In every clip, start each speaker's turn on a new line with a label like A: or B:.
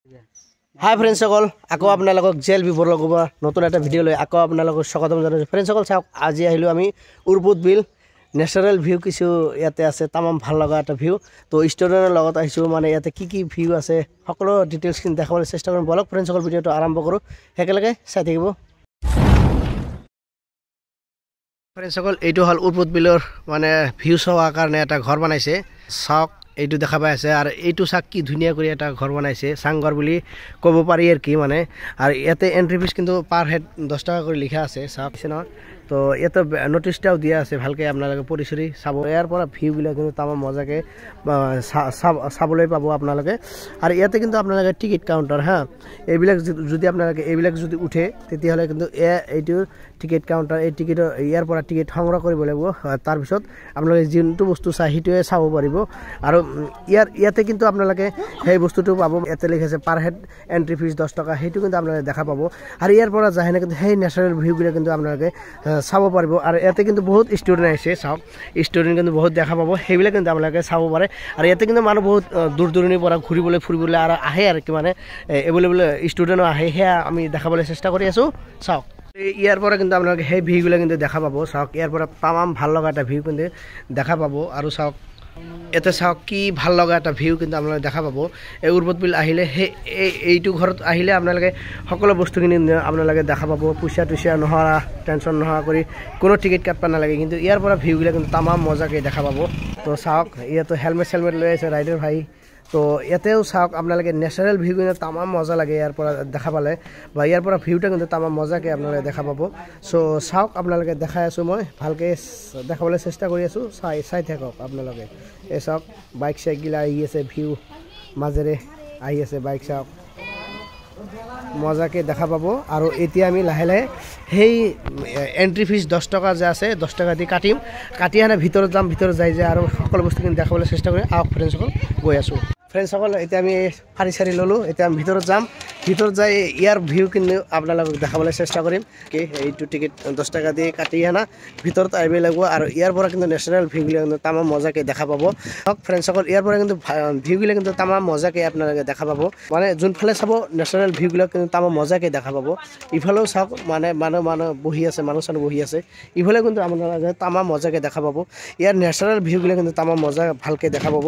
A: হাই ফ্ৰেণ্ডসকল, আকৌ আপোনালোকক জেল বিভৰ লগোৱা নতুন এটা ভিডিঅ' লৈ আকৌ আপোনালোকক স্বাগতম জনাইছোঁ। ফ্ৰেণ্ডসকল চাওক, আজি আহিলোঁ আমি উৰপুত বিল। নেচাৰেল ভিউ কিছু ইয়াতে আছে, তামাম ভাল লগা এটা ভিউ। তো ষ্টুডেণ্টৰ লগত আহিছোঁ, মানে ইয়াতে কি ভিউ আছে সকলো ডিটেইলছখিনি দেখাবলৈ চেষ্টা কৰিম। বলক ফ্ৰেণ্ডসকল, ভিডিঅ'টো আৰম্ভ কৰোঁ, একেলগে চাই থাকিব। ফ্ৰেণ্ডসকল, এইটো হ'ল উৰপুত বিলৰ মানে ভিউ চোৱাৰ কাৰণে এটা ঘৰ বনাইছে। চাওক, এইটো দেখা পাই আছে, আৰু এইটো চাওক কি ধুনীয়া কৰি এটা ঘৰ বনাইছে, চাংঘৰ বুলি ক'ব পাৰি আৰু কি মানে। আৰু ইয়াতে এণ্ট্ৰি ফিজ কিন্তু পাৰ হেড 10 টকা কৰি লিখা আছে, চাওক নহয়। তো ইয়াতে নটিছটাও দিয়া আছে, ভালকৈ আপোনালোকে পঢ়ি চৰি চাব। ইয়াৰ পৰা ভিউবিলাক কিন্তু তামাম মজাকৈ চাবলৈ পাব আপোনালোকে। আৰু ইয়াতে কিন্তু আপোনালোকে টিকেট কাউণ্টাৰ এইবিলাক যদি আপোনালোকে এইবিলাক যদি উঠে তেতিয়াহ'লে কিন্তু এইটো টিকেট কাউণ্টাৰ। এই টিকেটৰ ইয়াৰ পৰা টিকেট সংগ্ৰহ কৰিব লাগিব, তাৰপিছত আপোনালোকে যোনটো বস্তু চাই সেইটোৱে চাব পাৰিব। আৰু ইয়াতে কিন্তু আপোনালোকে সেই বস্তুটো পাব, ইয়াতে লিখাছে পাৰ হেড এণ্ট্ৰি ফিজ 10 টকা, সেইটো কিন্তু আপোনালোকে দেখা পাব। আৰু ইয়াৰ পৰা যাহেনে কিন্তু সেই নেচাৰেল ভিউবিলাক কিন্তু আপোনালোকে চাব পাৰিব। আৰু ইয়াতে কিন্তু বহুত ষ্টুডেণ্ট আহিছে, চাওক ষ্টুডেণ্ট কিন্তু বহুত দেখা পাব, সেইবিলাক কিন্তু আপোনালোকে চাব পাৰে। আৰু ইয়াতে কিন্তু মানুহ বহুত দূৰ দূৰণিৰ পৰা ফুৰিবলৈ আৰু আহে, আৰু কি মানে এভেইলেবল ষ্টুডেণ্টো আহে, সেয়া আমি দেখাবলৈ চেষ্টা কৰি আছোঁ। চাওক, ইয়াৰ পৰা কিন্তু আপোনালোকে সেই ভিউবিলাক কিন্তু দেখা পাব। চাওক, ইয়াৰ পৰা তামাম ভাল লগা এটা ভিউ কিন্তু দেখা পাব। আৰু চাওক, ইয়াতে চাওক কি ভাল লগা এটা ভিউ কিন্তু আপোনালোকে দেখা পাব। এই উৰপুত বিল আহিলে এইটো ঘৰত আহিলে আপোনালোকে সকলো বস্তুখিনি আপোনালোকে দেখা পাব। পইচা নোহোৱা, টেনশ্যন নোহোৱা কৰি কোনো টিকেট কাটব নালাগে, কিন্তু ইয়াৰ পৰা ভিউবিলাক কিন্তু তামাম মজাকৈ দেখা পাব। তো চাওক, ইয়াতো হেলমেট লৈ আছে ৰাইডাৰ ভাই। তো ইয়াতেও চাওক, আপোনালোকে নেচাৰেল ভিউ কিন্তু তামাম মজা লাগে ইয়াৰ পৰা দেখা পালে, বা ইয়াৰ পৰা ভিউটা কিন্তু তামাম মজাকৈ আপোনালোকে দেখা পাব। চ' চাওক, আপোনালোকে দেখাই আছোঁ, মই ভালকৈ দেখাবলৈ চেষ্টা কৰি আছোঁ, চাই থাকক আপোনালোকে। এই চাওক, বাইক চাইকগিলা আহি আছে, ভিউ মাজেৰে আহি আছে বাইক, চাওক মজাকৈ দেখা পাব। আৰু এতিয়া আমি লাহে লাহে সেই এণ্ট্ৰি ফিজ 10 টকা যে আছে, 10 টকা দি কাটি আনে ভিতৰত যাম, ভিতৰত যাই আৰু সকলো বস্তুখিনি দেখাবলৈ চেষ্টা কৰিম। আহক ফ্ৰেণ্ডসকল, গৈ আছোঁ। ফ্ৰেণ্ডসকল, এতিয়া আমি ফাৰি চাৰি ল'লোঁ, এতিয়া আমি ভিতৰত যাম। ভিতৰত যাই ইয়াৰ ভিউ কিন্তু আপোনালোকক দেখাবলৈ চেষ্টা কৰিম। কি এইটো টিকেট 10 টকা দি কাটি আনা, ভিতৰত আহিব লাগিব। আৰু ইয়াৰ পৰা কিন্তু নেচাৰেল ভিউবিলাক কিন্তু তামাম মজাকৈ দেখা পাব। হওক ফ্ৰেণ্ডসকল, ইয়াৰ পৰা কিন্তু ভিউবিলাক কিন্তু তামাম মজাকৈ আপোনালোকে দেখা পাব। মানে যোনফালে চাব নেচাৰেল ভিউবিলাক কিন্তু তামাম মজাকৈ দেখা পাব। ইফালেও চাওক, মানে মানুহ বহি আছে, মানুহ বহি আছে, ইফালে কিন্তু আপোনালোকে তামাম মজাকৈ দেখা পাব। ইয়াৰ নেচাৰেল ভিউবিলাক কিন্তু তামাম মজা ভালকৈ দেখা পাব।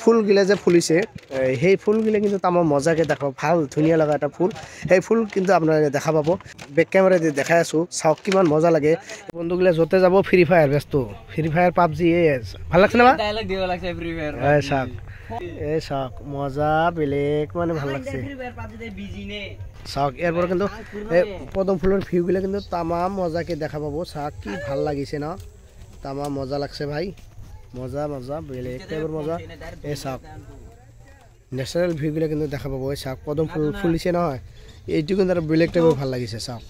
A: ফুলগিলা যে ফুলিছে, সেই ফুলগিলা কিন্তু তামাম মজাকৈ দেখা পাব, ভাল ধুনীয়া লগা এটা ফুল। সেই ফুল কিন্তু আপোনালোকে দেখা পাব। বেক কেমেৰা দি দেখাই আছোঁ, চাওক কিমান মজা লাগে। বন্ধুগিলা য'তে যাব ফ্ৰী ফায়াৰ ব্যস্ত, ফ্ৰী ফায়াৰ পাবজি ভাল লাগছে না? চাওক, এই চাওক মজা বেলেগ, মানে ভাল লাগছে। চাওক, ইয়াৰ পৰা কিন্তু এই পদম ফুলৰ ভিউবিলাক কিন্তু তামাম মজাকৈ দেখা পাব। চাওক কি ভাল লাগিছে ন, তামাম মজা লাগছে ভাই, মজা বেলেগ টাইপৰ মজা। এই চাওক, নেচাৰেল ভিউবিলাক কিন্তু দেখা পাব। এই চাওক, পদম ফুল ফুলিছে নহয়, এইটো কিন্তু আৰু বেলেগ টাইপৰ ভাল লাগিছে। চাওক,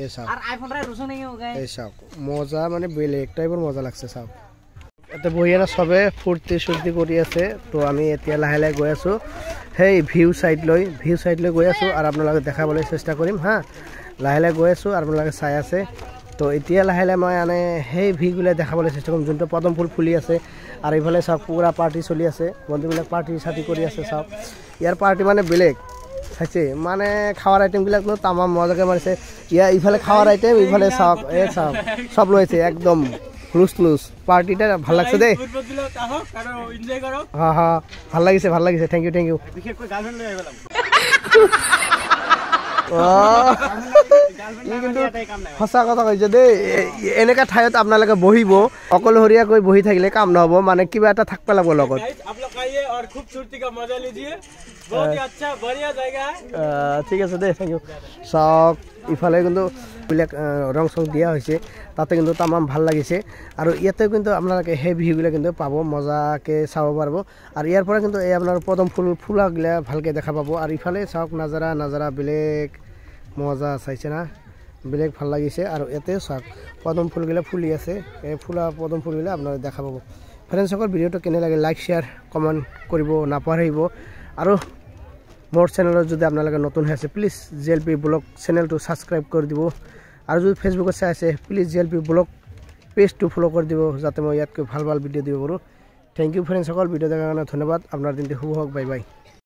A: এই চাওক, এই চাওক মজা, মানে বেলেগ টাইপৰ মজা লাগছে। চাওক, ইয়াতে বহি চবে ফূৰ্তি কৰি আছে। তো আমি এতিয়া লাহে লাহে গৈ আছোঁ সেই ভিউ চাইড লৈ গৈ আছোঁ, আৰু আপোনালোকে দেখাবলৈ চেষ্টা কৰিম। লাহে লাহে গৈ আছোঁ, আপোনালোকে চাই আছে। তো এতিয়া লাহে লাহে মই সেই ভিউবিলাক দেখাবলৈ চেষ্টা কৰিম, যোনটো পদম ফুল ফুলি আছে। আৰু এইফালে চাওক, পুৰা পাৰ্টি চলি আছে, বন্ধুবিলাক পাৰ্টি চাৰ্টি কৰি আছে। চাওক, ইয়াৰ পাৰ্টি মানে বেলেগ চাইছে, মানে খাৱাৰ আইটেমবিলাক তামাম মজাকৈ মাৰিছে। ইফালে খাৱাৰ আইটেম, ইফালে চাওক, এই চাওক চব লৈছে একদম লুজ পাৰ্টিটা ভাল লাগছে দেই। ভাল লাগিছে, থেংক ইউ। কিন্তু সঁচা কথা কৈছে দেই, এনেকা ঠাইত আপোনালোকে বহিব, অকলশৰীয়াকৈ বহি থাকিলে কাম নহ'ব, মানে কিবা এটা থাকব লাগিব লগত। ঠিক আছে দেই, থেংক ইউ। চাওক, ইফালে কিন্তু বিলাক ৰং চং দিয়া হৈছে, তাতে কিন্তু তামাম ভাল লাগিছে। আৰু ইয়াতে কিন্তু আপোনালোকে সেই ভিউবিলাক কিন্তু পাব, মজাকৈ চাব পাৰিব। আৰু ইয়াৰ পৰা কিন্তু এই আপোনাৰ পদম ফুলাগিলা ভালকৈ দেখা পাব। আৰু ইফালে চাওক, নাজাৰা বেলেগ মজা, চাইছে না, বেলেগ ভাল লাগিছে। আৰু ইয়াতে চাওক, পদম ফুলগিলা ফুলি আছে, এই পদম ফুলগিলা আপোনালোকে দেখা পাব। ফ্ৰেণ্ডসকল, ভিডিঅ'টো কেনে লাগে লাইক শ্বেয়াৰ কমেণ্ট কৰিব নাপাহৰিব। আৰু মোৰ চেনেলত যদি আপোনালোকে নতুন হৈ আছে, প্লিজ JLP ব্লগ চেনেলটো ছাবস্ক্ৰাইব কৰি দিব। আৰু যদি ফেচবুকত চাই আছে, প্লিজ JLP ব্লগ পেজটো ফলো কৰি দিব, যাতে মই ইয়াতকৈ ভাল ভিডিঅ' দিব পাৰোঁ। থেংক ইউ ফ্ৰেণ্ডসকল, ভিডিঅ' দেখাৰ কাৰণে ধন্যবাদ। আপোনাৰ দিনটো শুভ হওক, বাই বাই।